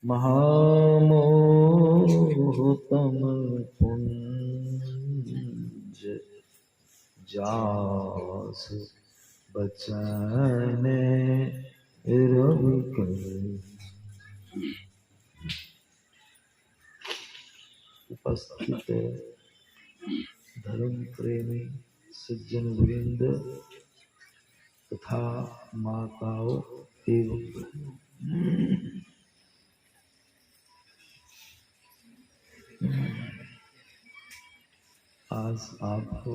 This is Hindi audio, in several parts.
महामोहतम पुंज जास बचन रवि कर। उपस्थित धर्म प्रेमी सज्जन वृंद तथा माताओं एवं बहनों, आज आपको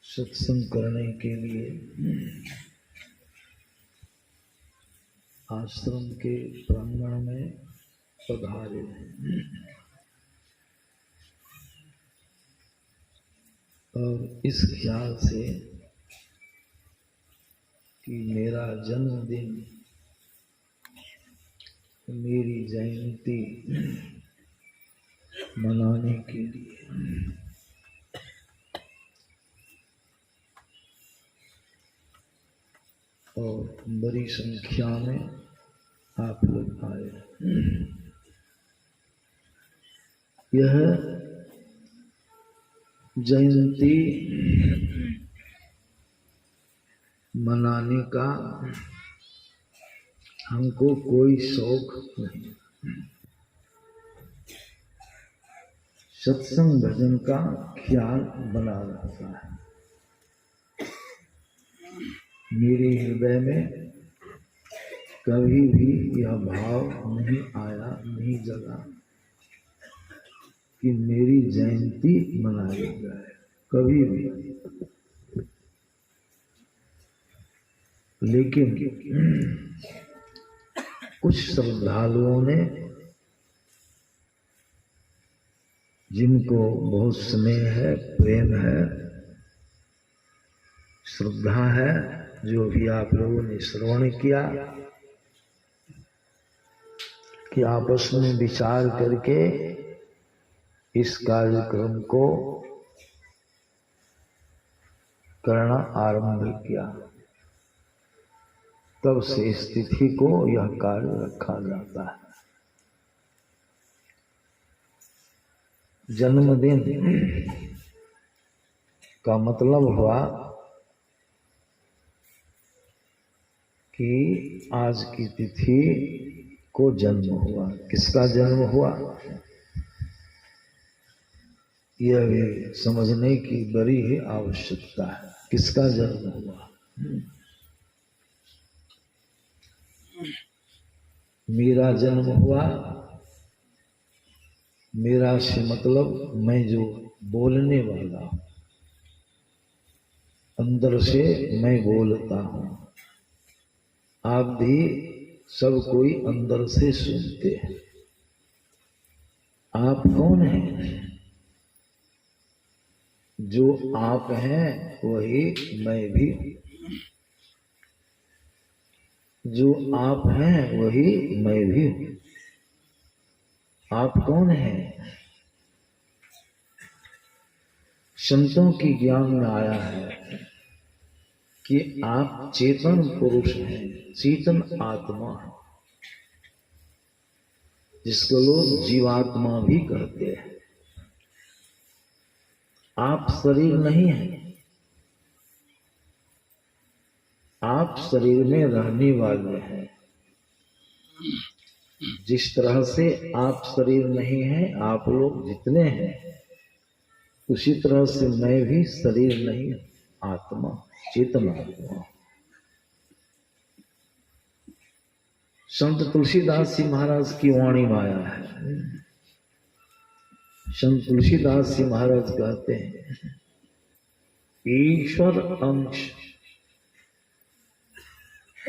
सत्संग करने के लिए आश्रम के प्रांगण में पधारे हैं और इस ख्याल से कि मेरा जन्मदिन, मेरी जयंती मनाने के लिए और बड़ी संख्या में आप लोग आए। यह जयंती मनाने का हमको कोई शौक नहीं। सत्संग भजन का ख्याल बना रहता है। मेरे हृदय में कभी भी यह भाव नहीं आया, नहीं जगा कि मेरी जयंती मनाई जाए, कभी भी। लेकिन कुछ श्रद्धालुओं ने, जिनको बहुत स्नेह है, प्रेम है, श्रद्धा है, जो भी आप लोगों ने श्रवण किया, कि आपस में विचार करके इस कार्यक्रम को करना आरंभ किया। तब से इस तिथि को यह कार्य रखा जाता है। जन्मदिन का मतलब हुआ कि आज की तिथि को जन्म हुआ। किसका जन्म हुआ, यह भी समझने की बड़ी ही आवश्यकता है। किसका जन्म हुआ? मेरा जन्म हुआ। मेरा से मतलब मैं जो बोलने वाला हूं, अंदर से मैं बोलता हूं। आप भी सब कोई अंदर से सुनते हैं। आप कौन हैं? जो आप हैं वही मैं भी हूं। जो आप हैं वही मैं भी हूं। आप कौन हैं? संतों की ज्ञान में आया है कि आप चेतन पुरुष हैं, चेतन आत्मा है, जिसको लोग जीवात्मा भी कहते हैं। आप शरीर नहीं हैं। आप शरीर में रहने वाले हैं। जिस तरह से आप शरीर नहीं हैं, आप लोग जितने हैं, उसी तरह से मैं भी शरीर नहीं, आत्मा, चेतन आत्मा। संत तुलसीदास जी महाराज की वाणी में आया है। संत तुलसीदास जी महाराज कहते हैं, ईश्वर अंश।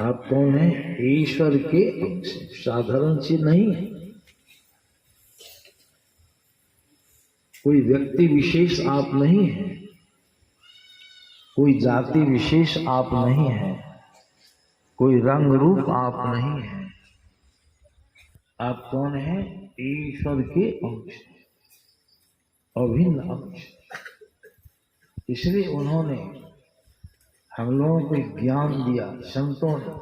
आप कौन हैं? ईश्वर के अंश। साधारण चीज नहीं है। कोई व्यक्ति विशेष आप नहीं है। कोई जाति विशेष आप नहीं है। कोई रंग रूप आप नहीं है। आप कौन हैं? ईश्वर के अंश, अभिन्न अंश। इसलिए उन्होंने हम लोगों को ज्ञान दिया संतों ने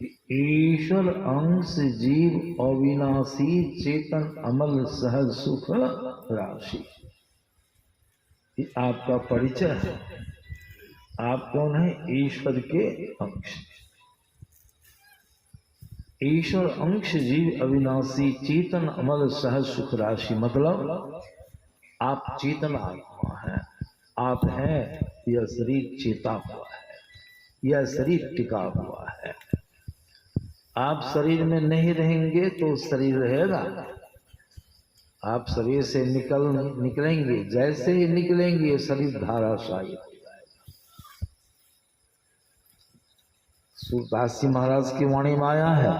कि ईश्वर अंश जीव अविनाशी चेतन अमल सहज सुख राशि। ये आपका परिचय है। आप कौन है? ईश्वर के अंश। ईश्वर अंश जीव अविनाशी चेतन अमल सहज सुख राशि, मतलब आप चेतन आत्मा हैं। आप हैं, यह शरीर चेता हुआ है, यह शरीर टिका हुआ है। आप शरीर में नहीं रहेंगे तो शरीर रहेगा। आप शरीर से निकलेंगे, जैसे ही निकलेंगे शरीर धाराशायी हो जाएगा। सूरदास महाराज की वाणी में आया है,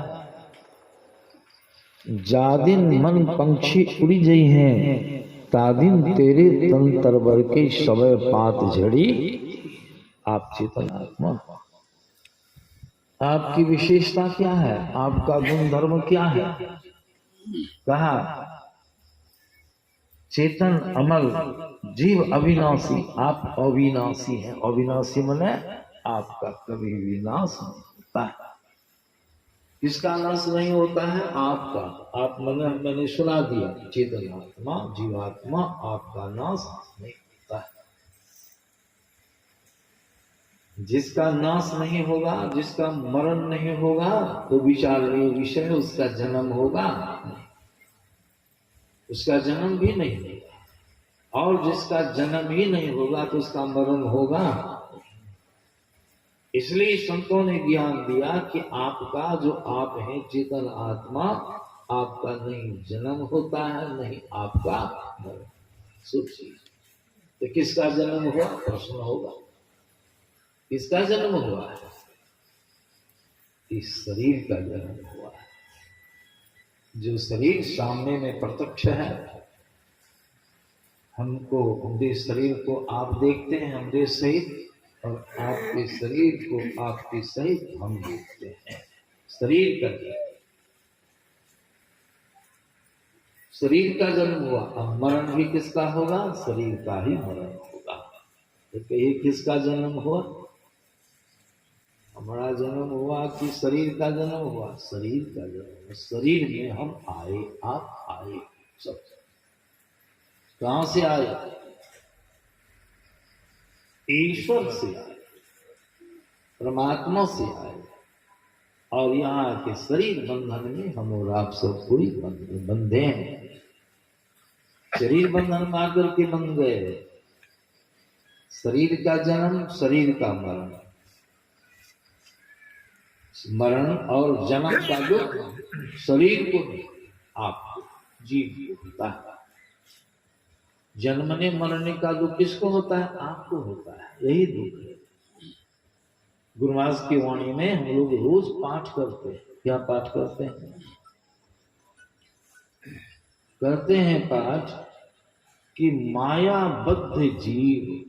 जादिन मन पंक्षी उड़ी गई हैं, तादिन तेरे तन तरबर के सबे पात झड़ी। आप चेतन आत्मा। आपकी विशेषता क्या है? आपका गुण धर्म क्या है? कहा चेतन अमल जीव अविनाशी। आप अविनाशी हैं। अविनाशी माने आपका कभी विनाश नहीं होता है। किसका नाश नहीं होता है? आपका। आप मैंने सुना दिया, चेतन आत्मा जीवात्मा, आपका नाश नहीं होता है। जिसका नाश नहीं होगा, जिसका मरण नहीं होगा, तो विचारणीय विषय उसका जन्म होगा, उसका जन्म भी नहीं होगा। और जिसका जन्म ही नहीं होगा तो उसका मरण होगा। इसलिए संतों ने ज्ञान दिया कि आपका जो आप हैं चेतन आत्मा, आपका नहीं जन्म होता है, नहीं आपका मरण। सोचिए, तो किसका जन्म हुआ? प्रश्न होगा, किसका जन्म हुआ है? इस शरीर का जन्म हुआ है। जो शरीर सामने में प्रत्यक्ष है, हमको, हमारे शरीर को आप देखते हैं हमारे सहित, और आपके शरीर को आपके सहित हम देखते हैं। शरीर का जन्म, शरीर का जन्म हुआ। अब मरण भी किसका होगा? शरीर का ही मरण होगा। तो कहिए किसका जन्म हुआ? हमारा जन्म हुआ कि शरीर का जन्म हुआ? शरीर का जन्म। शरीर में हम आए, आप आए, सब कहां से आए? ईश्वर से आए, परमात्मा से आए। और यहाँ के शरीर बंधन में हम और आप सब कोई बंधे हैं। शरीर बंधन में आकर के बंध गए। शरीर का जन्म, शरीर का मरण, मरण और जन्म का दुख शरीर को नहीं, आपको, जीव को होता है। जन्मने मरने का दुख किसको होता है? आपको होता है। यही दुख है। गुरु महाराज की वाणी में हम लोग रोज पाठ करते हैं। क्या पाठ करते हैं? करते हैं पाठ कि मायाबद्ध जीव,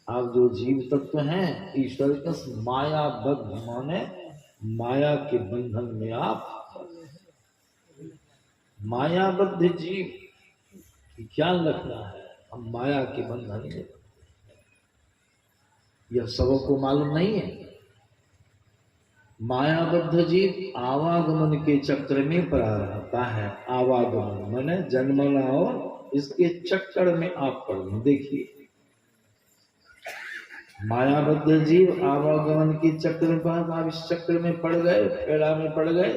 आप जो जीव तत्व हैं ईश्वर का, मायाबद्ध माने माया के बंधन में आप, मायाबद्ध जीव क्या रखना है? हम माया के बंधन में। यह सबको मालूम नहीं है। मायाबद्ध जीव आवागमन के चक्र में पड़ा रहता है। आवागमन माने जन्मना, और इसके चक्कर में आप पड़ गए। देखिए, मायाबद्ध जीव आवागमन के चक्र में पड़ा, आप इस चक्र में पड़ गए, पेड़ा में पड़ गए।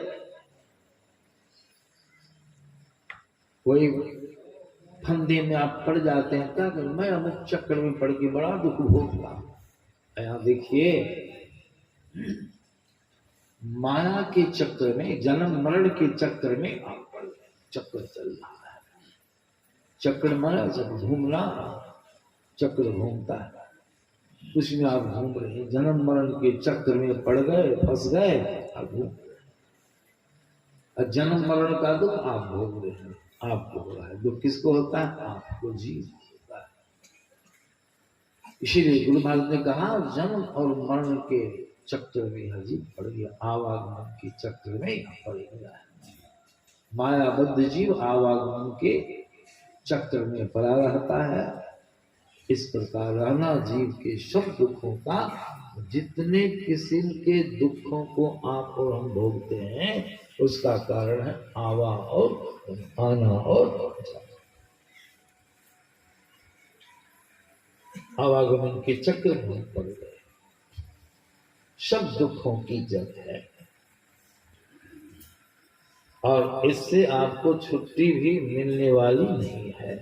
कोई फंदे में आप पड़ जाते हैं, क्या करें? मैं अमुक चक्र में पड़ के बड़ा दुख भोग रहा। यहाँ देखिए, माया के चक्र में, जन्म मरण के चक्र में आप पड़ गए। चक्र चल रहा है, चक्र माना जब घूमना, चक्र घूमता है, उसमें आप घूम रहे हैं। जन्म मरण के चक्र में पड़ गए, फंस गए, आप घूम रहे। जन्म मरण का दुख आप भोग रहे हैं, आपको हो रहा है। दुख किसको होता है? आपको, जीव होता है। इसीलिए गुरु महाराज ने कहा, जन्म और मरण के चक्र में हजी पड़ गया, आवागमन के चक्र में पड़ गया है। मायाबद्ध जीव आवागमन के चक्र में पड़ा रहता है। इस प्रकार रहना जीव के सब दुखों का, जितने किस्म के दुखों को आप और हम भोगते हैं उसका कारण है आवा और आना और आवागमन के चक्र में पड़ गए, सब दुखों की जड़ है। और इससे आपको छुट्टी भी मिलने वाली नहीं है।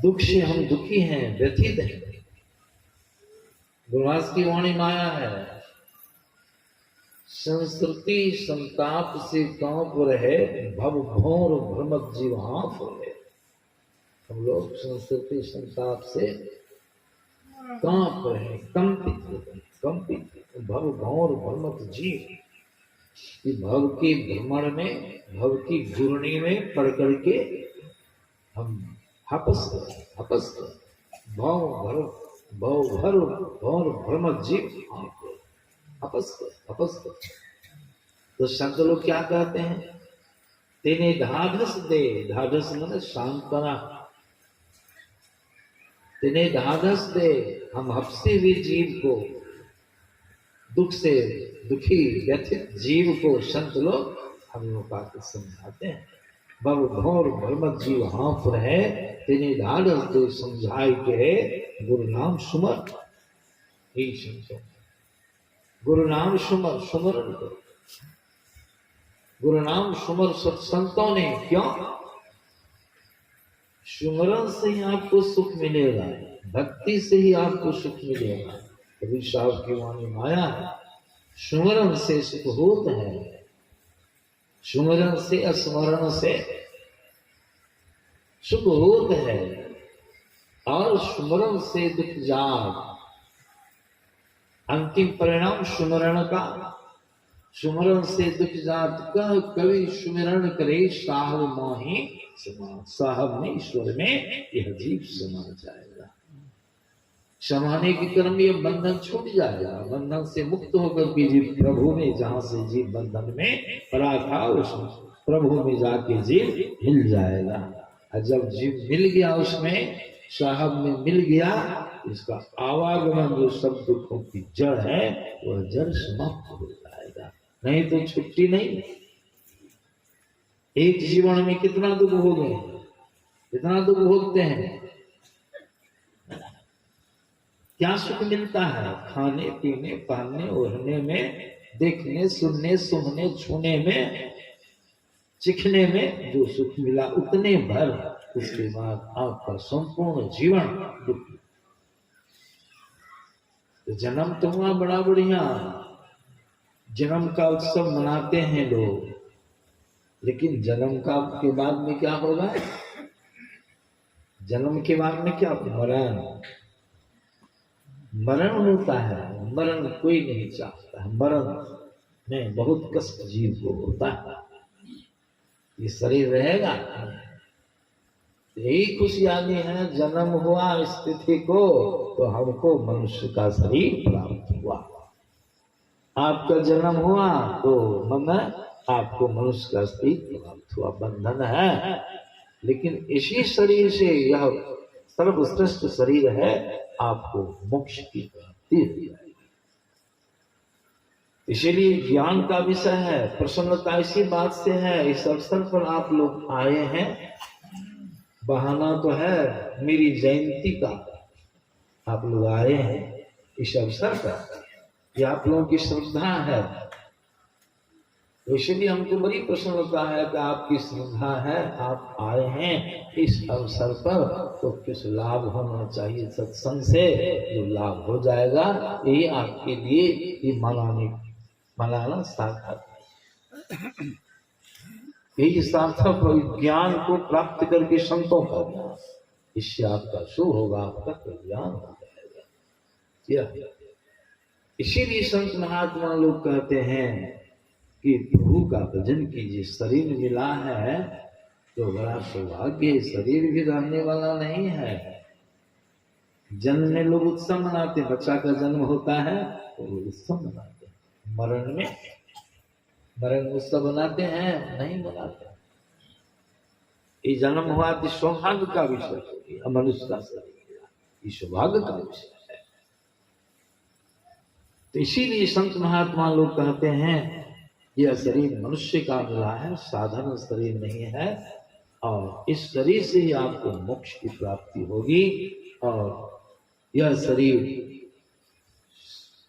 दुख से हम दुखी हैं, व्यथित हैं। गुरुवास की वाणी माया है, संस्कृति संताप से कांप रहे, भव घोर भ्रमक जीव हाँफ रहे। हम लोग संस्कृति संताप से कांप रहे, कंपित भव घोर भ्रमक जीव, कि भव के भ्रमण में, भव की घूर्णी में पड़ करके हम हपस भव भ्रमक जीव हपस। तो संत लोग क्या कहते हैं? तेने ढाढ़स दे, ढाढ़स मतलब सांत्वना, तेने ढाढ़स दे, हम हपसे हुए जीव को, दुख से दुखी व्यथित जीव को संत लोग हम लोग आकर समझाते हैं। बब घोर भ्रमक जीव हाँफ रहे, तेने ढाढ़स दे समझाई के गुरु नाम सुमर। गुरु नाम सुमर, सुमरण करो। गुरु नाम सुमर सत्संतों ने, क्यों? सुमरण से ही आपको सुख मिलेगा, भक्ति से ही आपको सुख मिलेगा। कबीर साहब की वाणी माया है, सुमरण से सुख होत है, सुमरण से स्मरण से सुख होत है, और सुमरण से दुख जाग। अंतिम परिणाम सुमरण का, सुमरण से दुख जात कह कवि सुमिरण करे, साहब मोहि समा, साहब में ईश्वर में यह जीव समा जाएगा। समाने के क्रम ये बंधन छूट जाएगा, बंधन से मुक्त होकर के जीव प्रभु में, जहां से जीव बंधन में पड़ा था उस प्रभु में जाके जीव हिल जाएगा। और जब जीव मिल गया, उसमें साहब में मिल गया, इसका आवागमन जो सब दुखों की जड़ है वह जड़ समाप्त हो जाएगा। नहीं तो छुट्टी नहीं। एक जीवन में कितना दुख हो गए, कितना दुख भोगते हैं। क्या सुख मिलता है? खाने पीने, पहनने ओढ़ने में, देखने सुनने सूंघने छूने में, चिखने में जो सुख मिला उतने भर, उसके बाद आपका संपूर्ण जीवन दुख। जन्म तो हुआ बड़ा बढ़िया, जन्म का उत्सव मनाते हैं लोग, लेकिन जन्म का के बाद में क्या होगा? जन्म के बाद में क्या? मरण। मरण होता है, मरण कोई नहीं चाहता है। मरण में बहुत कष्ट जीव को होता है। ये शरीर रहेगा, यही खुशहाली है। जन्म हुआ स्थिति को, तो हमको मनुष्य का शरीर प्राप्त हुआ। आपका जन्म हुआ तो मन आपको मनुष्य का शरीर प्राप्त हुआ। बंधन है, लेकिन इसी शरीर से, यह सर्वश्रेष्ठ शरीर है, आपको मोक्ष की प्राप्ति हो जाएगी। इसीलिए ज्ञान का विषय है, प्रसन्नता इसी बात से है। इस अवसर पर आप लोग आए हैं, बहाना तो है मेरी जयंती का, आप लोग आए हैं इस अवसर पर, ये आप लोगों की श्रद्धा है। इसलिए हमको बड़ी प्रसन्नता है कि आपकी श्रद्धा है, आप आए हैं इस अवसर पर, तो कुछ लाभ होना चाहिए सत्संग से। जो लाभ हो जाएगा, यही आपके लिए ये मनाना सार्थक, यही सार्थक ज्ञान को प्राप्त करके संतों का ज्ञान, इससे आपका शुभ होगा, आपका कल्याण हो जाएगा। इसीलिए संत महात्मा लोग कहते हैं कि प्रभु का भजन कीजिए। शरीर मिला है तो बड़ा सौभाग्य, शरीर भी रहने वाला नहीं है। जन्म में लोग उत्सव मनाते, बच्चा का जन्म होता है तो लोग उत्सव मनाते हैं। मरण में उत्सव मनाते हैं? नहीं मनाते। ये जन्म हुआ तो सौभाग्य का विषय हो गया, मनुष्य का शरीर ये सौभाग्य का विषय है। तो इसीलिए संत महात्मा लोग कहते हैं यह शरीर मनुष्य का मिला है, साधारण शरीर नहीं है, और इस शरीर से ही आपको मोक्ष की प्राप्ति होगी। और यह शरीर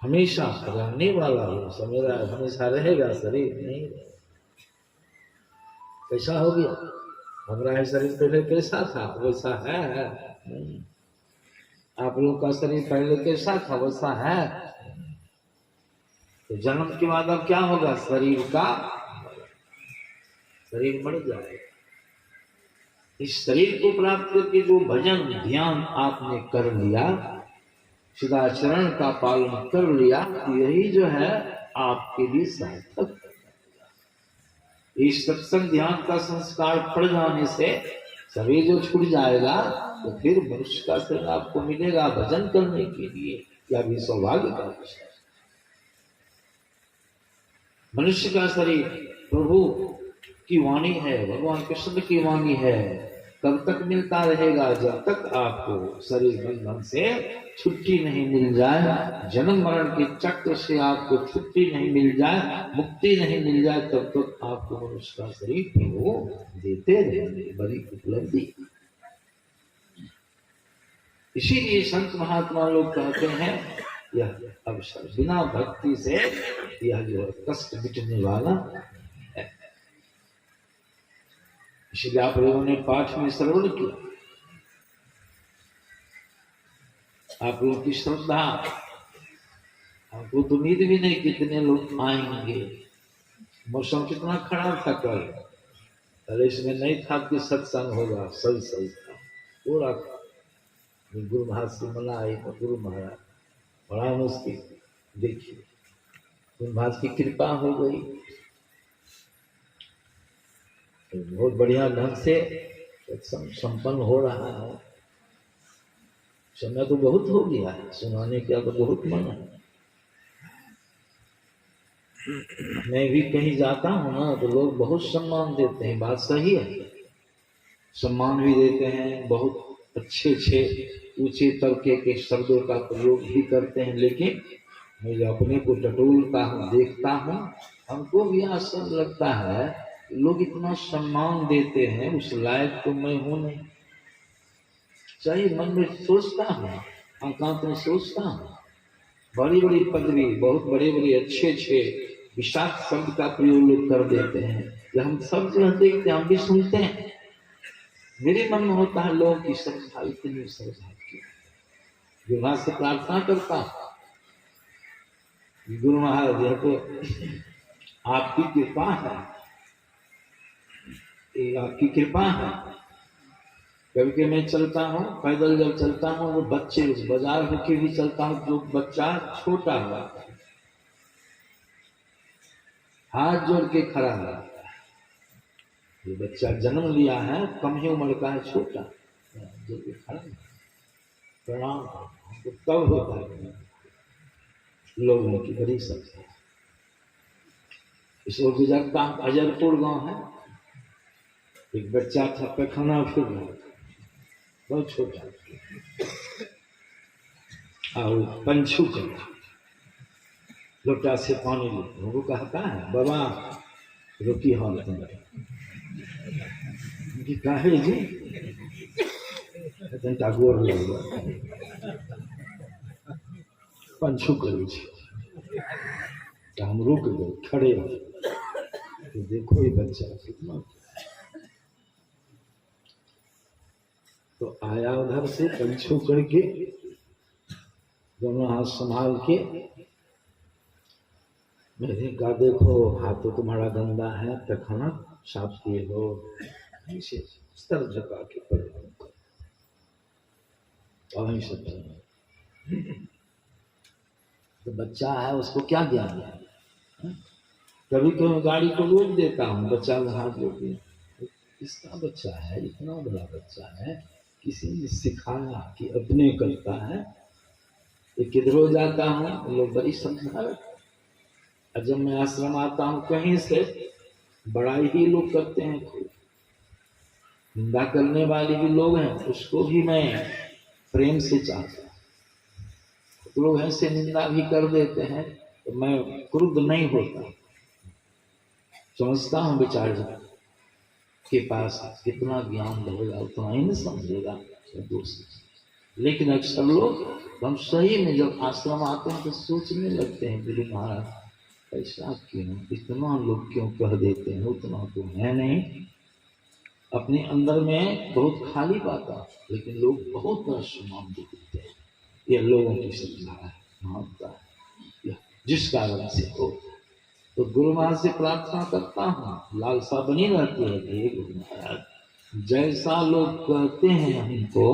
हमेशा रहने वाला हो, समझा, हमेशा रहेगा, शरीर नहीं रहेगा। कैसा हो गया हमारा शरीर पहले कैसा था वैसा है नहीं। आप लोग का शरीर पहले कैसा था वैसा है। तो जन्म के बाद अब क्या होगा, शरीर मर जाएगा। इस शरीर को प्राप्त करके जो भजन ध्यान आपने कर लिया, सदाचरण का पालन कर लिया, यही जो है आपके लिए सार्थक। इस सत्संग ध्यान का संस्कार पड़ जाने से शरीर जो छूट जाएगा तो फिर मनुष्य का शरीर आपको मिलेगा भजन करने के लिए। यह भी सौभाग्य का विषय है। मनुष्य का शरीर प्रभु की वाणी है, भगवान कृष्ण की वाणी है, तब तक मिलता रहेगा जब तक आपको शरीर बंधन से छुट्टी नहीं मिल जाए, जन्म मरण के चक्र से आपको छुट्टी नहीं मिल जाए, मुक्ति नहीं मिल जाए, तब तक आपको मनुष्य का शरीर वो देते रहेंगे। बड़ी उपलब्धि। इसीलिए संत महात्मा लोग कहते हैं यह अवसर बिना भक्ति से यह जो है कष्ट मिटने वाला है। इसलिए आप लोगों ने पाठ में श्रवण किया, आप लोगों की श्रद्धा, हमको तो उम्मीद भी नहीं कितने लोग आएंगे। मौसम कितना खराब था कल, पहले इसमें नहीं था कि सत्संग होगा, सही था थोड़ा। गुरु महाराज से मना आई तो गुरु महाराज बड़ा मुश्किल, देखिए गुरु महाराज की कृपा हो गई, तो बहुत बढ़िया ढंग से सत्संग संपन्न हो रहा है। समय तो बहुत हो गया है, सुनाने का तो बहुत मन है। मैं भी कहीं जाता हूँ ना तो लोग बहुत सम्मान देते हैं, बात सही है, सम्मान भी देते हैं, बहुत अच्छे ऊंचे तबके के शब्दों का प्रयोग भी करते हैं। लेकिन मैं जो अपने को टटोलता हूँ, देखता हूँ, हमको भी आश्चर्य लगता है, लोग इतना सम्मान देते हैं, उस लायक तो मैं हूँ नहीं। सही मन में सोचता हूँ, एकांत में सोचता हूँ, बड़ी बड़ी पदवी, बहुत बड़े बड़े अच्छे विशाख शब्द का प्रयोग लोग कर देते हैं, ये हम सब जो देखते हैं, हम भी सुनते हैं। मेरे मन में होता है लोगों की श्रद्धा, इतनी श्रद्धा की, गुरु महाराज से प्रार्थना करता हूँ, गुरु महाराज यह तो आपकी कृपा है, आपकी कृपा है। कभी मैं चलता हूँ पैदल, जब चलता हूँ वो बच्चे, उस बाजार होके भी चलता हूँ, जो बच्चा छोटा हुआ हाथ जोड़ के खड़ा है, ये बच्चा जन्म लिया है, कम ही उम्र का है, छोटा जोड़ के खड़ा है, प्रणाम हमको तब होता है लोगों की बड़ी संख्या। इसको गुजरता अजरपुर गांव है, एक बच्चा था, पैखाना फिर रहा था, बहुत छोटा, और पंछू चला, लोटा से पानी ले, वो कहता है बाबा रोटी हाल काहे जी, गोर पंछू करू हम रुक गए, खड़े हो, तो देखो ये बच्चा कितना, तो आया उधर से पंछू करके दोनों हाथ संभाल के, मैंने कहा देखो हाथ तो तुम्हारा गंदा है, पैखाना साफ किए हो, नीचे सर झुका के प्रणाम करो, वहीं से तो बच्चा है, उसको क्या ज्ञान है। कभी कभी गाड़ी को रोक देता हूँ, बच्चा हाथ रोके, किसका बच्चा है, इतना बड़ा बच्चा है, किसी ने सिखाया कि अपने करता है। किधरों जाता हूँ लोग बड़ी समझा, और जब मैं आश्रम आता हूँ कहीं से, बड़ा ही लोग करते हैं खूब, निंदा करने वाले भी लोग हैं, उसको भी मैं प्रेम से चाहता हूँ। तो लोग ऐसे निंदा भी कर देते हैं तो मैं क्रुद्ध नहीं होता, समझता हूँ बेचारे के पास कितना ज्ञान रहेगा उतना ही नहीं समझेगा दोस्त। लेकिन अक्सर लोग हम सही में जब आश्रम आते हैं तो सोचने लगते हैं गुरु महाराज ऐसा क्यों, इतना लोग क्यों कह देते हैं, उतना तो है नहीं। अपने अंदर में बहुत खाली पाता, लेकिन लोग बहुत बड़ा सम्मान देते हैं। यह लोगों की श्रद्धा है, महत्ता है, जिस कारण से हो। तो गुरु महाराज से प्रार्थना करता हूँ, लालसा बनी रहती है कि गुरु महाराज जैसा लोग कहते हैं हमको,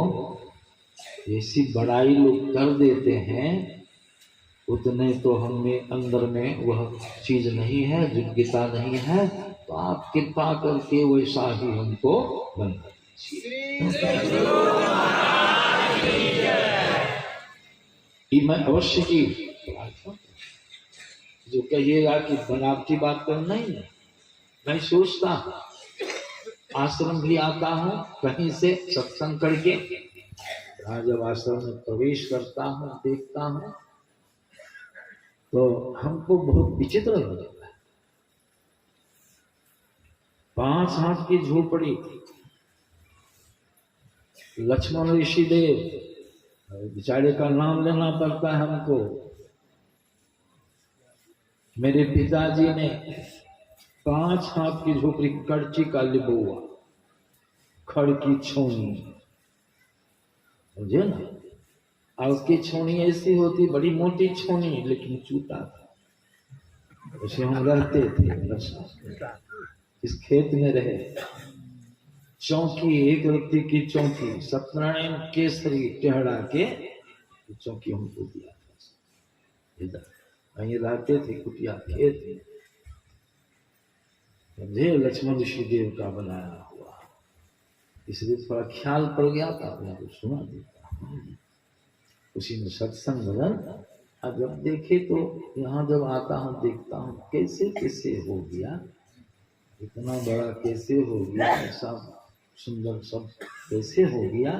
ऐसी बड़ाई लोग कर देते हैं, उतने तो हमें अंदर में वह चीज नहीं है, योग्यता नहीं है, तो आप कृपा करके वैसा ही हमको बना दीजिए। मैं अवश्य की प्रार्थना, जो कहिएगा कि बनावटी बात करना ही नहीं। मैं सोचता हूँ आश्रम भी आता हूँ कहीं से सत्संग करके, जब आश्रम में प्रवेश करता हूँ देखता हूँ तो हमको बहुत विचित्र लगता है। 5 हाथ की झोपड़ी, लक्ष्मण ऋषि देव, बेचारे का नाम लेना पड़ता है हमको। मेरे पिताजी ने 5 हाथ की झोपड़ी, करची का लिबुआ, खड़ की छोनी, समझे ना। और उसकी छोनी ऐसी होती, बड़ी मोटी छोनी, लेकिन चूता था। उसे हम रहते थे, इस खेत में रहे। चौकी, एक रत्ती की चौकी, सत्यनारायण केसरी टेढ़ा के चौकी हमको दिया था। वहीं रहते थे, कुटिया खेत में, समझे, लक्ष्मण ऋषि देव का बनाया हुआ। इसलिए थोड़ा ख्याल पड़ गया था, अपने को सुना देता। उसी में सत्संग भजन। अब जब देखे तो यहाँ जब आता हूँ देखता हूँ कैसे कैसे हो गया, इतना बड़ा कैसे हो गया, ऐसा सुंदर सब कैसे हो गया,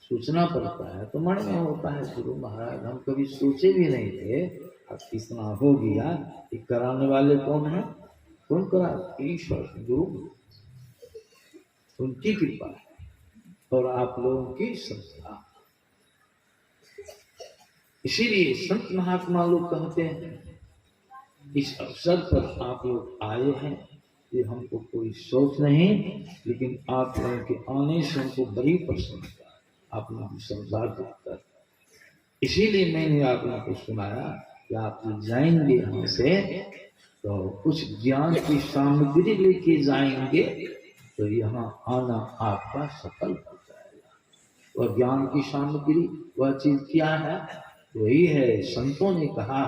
सोचना पड़ता है। तो मन में होता है गुरु महाराज हम कभी सोचे भी नहीं थे, अब कितना हो गया। ये कराने वाले कौन है, कौन करा, ईश्वर गुरु, उनकी कृपा है और आप लोगों की श्रद्धा। इसीलिए संत महात्मा लोग कहते हैं इस अवसर पर आप लोग आए हैं, ये हमको कोई सोच नहीं, लेकिन आप लोगों के आने से हमको बड़ी प्रसन्नता, आप लोगों की श्रद्धा देखकर। इसीलिए मैंने आप लोगों को सुनाया कि आप जाएंगे हमसे तो कुछ ज्ञान की सामग्री लेके जाएंगे, तो यहाँ आना आपका सफल हो जाएगा। और ज्ञान की सामग्री वह चीज क्या है, वही है, संतों ने कहा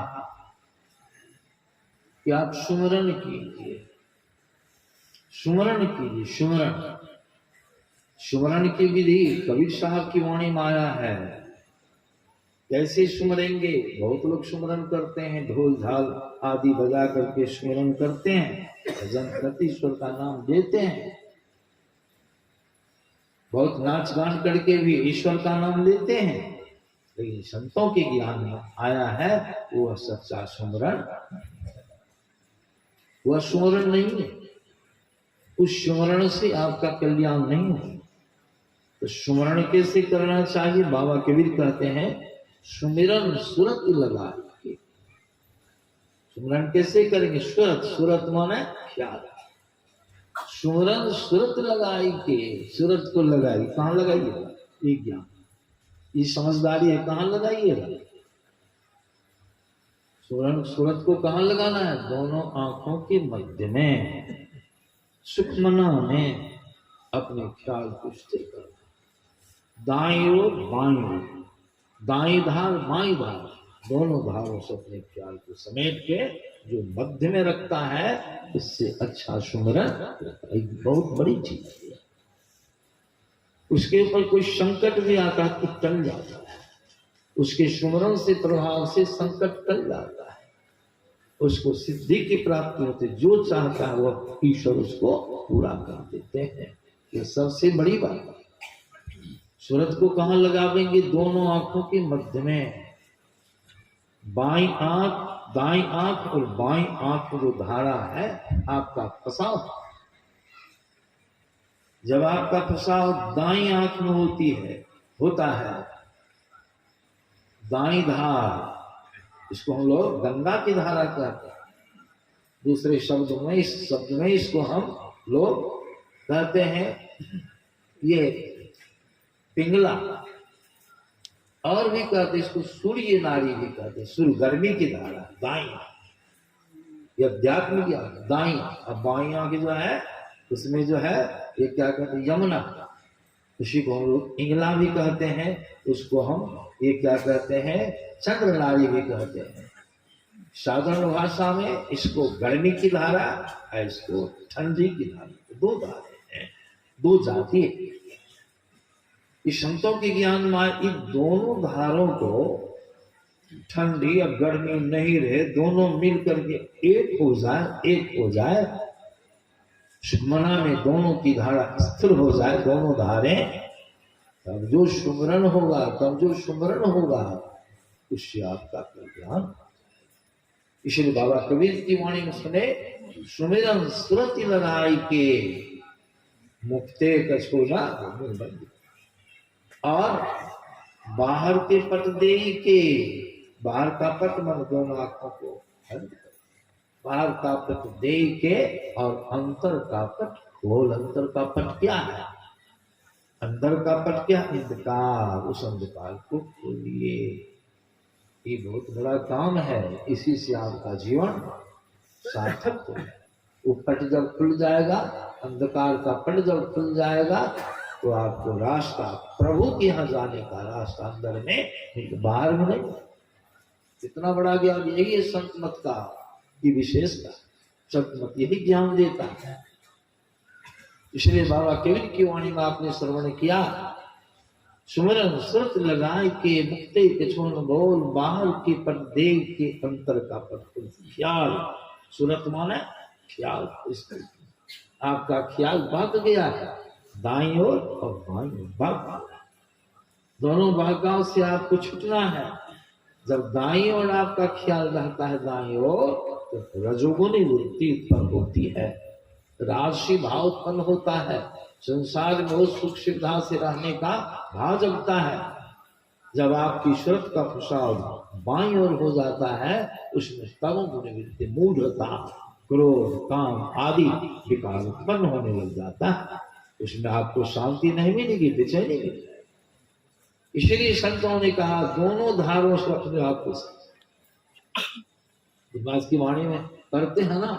कि आप सुमरण कीजिए, सुमरण कीजिए, सुमरण। सुमरण की विधि कबीर साहब की वाणी में आया है। कैसे सुमरेंगे, बहुत लोग सुमरण करते हैं, ढोल झाल आदि बजा करके सुमरण करते हैं, भजन करते ईश्वर का नाम देते हैं, बहुत नाच गान करके भी ईश्वर का नाम लेते हैं। लेकिन संतों के ज्ञान में आया है वो सच्चा सुमरण, वह सुमरण नहीं है। उस सुमरण से आपका कल्याण नहीं है। तो सुमरण कैसे करना चाहिए, बाबा कबीर कहते हैं सुमिरन सुरत लगा के। सुमरण कैसे करेंगे, सुरत, सुरत माने ख्याल, सुमरण सुरत लगाई के, सुरत को लगाई, कहाँ लगाइएगा, ये ज्ञान, ये समझदारी है, कहाँ लगाइएगा। सुमरण सुरत को कहाँ लगाना है, दोनों आंखों के मध्य में, सुखमना में अपने ख्याल को स्थिर करना। दाईं ओर बाईं ओर, दाईं धार बाईं धार, दोनों धारों से अपने ख्याल को समेट के जो मध्य में रखता है, इससे अच्छा सुमरण एक बहुत बड़ी चीज है। उसके ऊपर कोई संकट भी आता है तो टल जाता है, उसके सुमरण से प्रभाव से संकट टल जाता है, उसको सिद्धि की प्राप्ति होती, जो चाहता है वह ईश्वर उसको पूरा कर देते हैं। ये सबसे बड़ी बात है। सूरत को कहाँ लगावेंगे? दोनों आंखों के मध्य में। बाईं आंख, दाईं आंख और बाईं आंख में जो धारा है आपका फसाव, जब आपका फसाव दाईं आंख में होता है, दाईं धार, इसको हम लोग गंगा की धारा कहते हैं। दूसरे शब्द में, इस शब्द में इसको हम लोग कहते हैं ये पिंगला, और भी कहते हैं इसको सूर्य नाड़ी भी कहते हैं। सूर्य गर्मी की धारा दाईं, ये अध्यात्म की दाईं। अब बाईं आंख जो है उसमें जो है ये क्या कहते हैं? यमुना, उसी को हम लोग इंगला भी कहते हैं। उसको हम ये क्या कहते हैं? चंद्र नाड़ी भी कहते हैं। साधारण भाषा में इसको गर्मी की धारा है, इसको ठंडी की धारा। दो धारे हैं, दो जाति। इस संतों के ज्ञान में इन दोनों धारों को, ठंडी और गर्मी नहीं रहे, दोनों मिल करके एक हो जाए, मना में दोनों की धारा स्थिर हो जाए, दोनों धारें, तब जो सुमरन होगा उससे आपका कल्याण। इसलिए बाबा कबीर की वाणी में सुने, सुमिरन सुरति लगाई के मुक्ते कछोला, और बाहर के पट दे के, बाहर का पट मन दोनों आंखों को बंद कर, बाहर का पट दे के और अंतर का पट खोल। अंतर का पट क्या है? अंदर का पट क्या? अंधकार। उस अंधकार को खोलिए, ये बहुत बड़ा काम है। इसी से आपका जीवन सार्थक हो। वो पट जब खुल जाएगा, अंधकार का पट जब खुल जाएगा, तो आपको रास्ता, प्रभु के यहाँ जाने का रास्ता अंदर में, बाहर में नहीं। इतना बड़ा ज्ञान यही है संत मत का की विशेषता। संत मत यही ज्ञान देता है। इसलिए बाबा कबीर की वाणी में आपने श्रवण किया, सुमरन सुरत लगाए के मुक्ते कछोन बोल, बाहर के पट देख के अंतर का पट ख्याल। सुरत माने ख्याल। आपका ख्याल भाग गया है दाईं ओर और बाईं ओर, भाग। दोनों भागाओं से आपको छूटना है। जब दाईं ओर आपका ख्याल रहता है, दाईं ओर, तो रजोगुनी वृत्ति उत्पन्न होती है, राजसी भाव उत्पन्न होता है, संसार में सुख सुविधा से रहने का भाव जगता है। जब आपकी सूरत का फसाव बाईं ओर हो जाता है, उसमें तमोगुणी वृत्ति, मूढ़ता, क्रोध, काम आदि विकार उत्पन्न होने लग जाता है। उसमें आपको शांति नहीं मिलेगी, बेचैनी मिलेगी। इसलिए संतों ने कहा दोनों धारों से अपने आप को, की वाणी में करते हैं ना,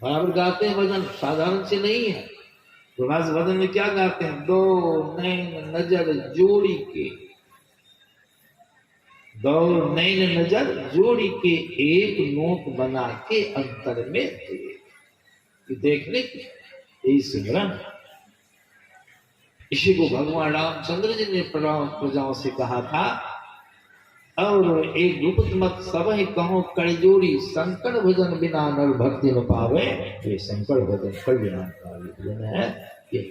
बराबर गाते हैं भजन, साधारण से नहीं है। प्रभास भजन में क्या गाते हैं? दो नैन नजर जोड़ी के, दो नैन नजर जोड़ी के, एक नोट बना के अंतर में देखने की, यही सिमरन। इसी को भगवान रामचंद्र जी ने प्रजाओं से कहा था, और एक गुप्त मत सब ही कहो कड़जोड़ी, शंकर भजन बिना नर भक्ति न पावे। ये शंकर भजन कल्याणकारी भजन है। ये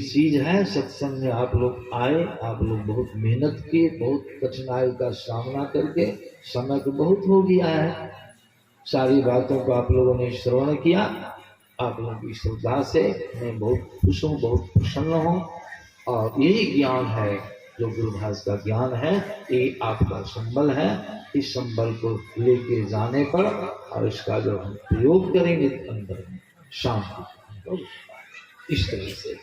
चीज है। सत्संग में आप लोग आए, आप लोग बहुत मेहनत किए, बहुत कठिनाई का सामना करके, समय तो बहुत हो गया है, सारी बातों को आप लोगों ने श्रवण किया। आप लोगों की श्रद्धा से मैं बहुत खुश हूँ, बहुत प्रसन्न हूँ। और यही ज्ञान है जो गुरुभाष का ज्ञान है, ये आपका संबल है। इस संबल को लेके जाने पर और इसका जो हम प्रयोग करेंगे अंदर में शांति, इस तरह से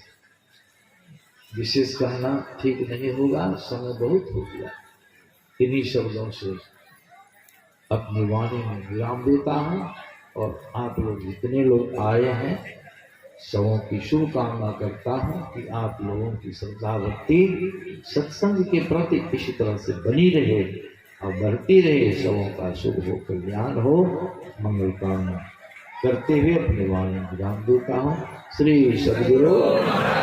विशेष कहना ठीक नहीं होगा, समय बहुत हो गया। इन्हीं शब्दों से अपनी वाणी में विराम देता हूँ। और आप लोग जितने लोग आए हैं, सबों की शुभकामना करता हूँ कि आप लोगों की श्रद्धा भक्ति सत्संग के प्रति इसी तरह से बनी रहे और बढ़ती रहे। सबों का शुभ हो, कल्याण हो, मंगल कामना करते हुए अपने वाणी में विराम देता हूँ। श्री सद्गुरु।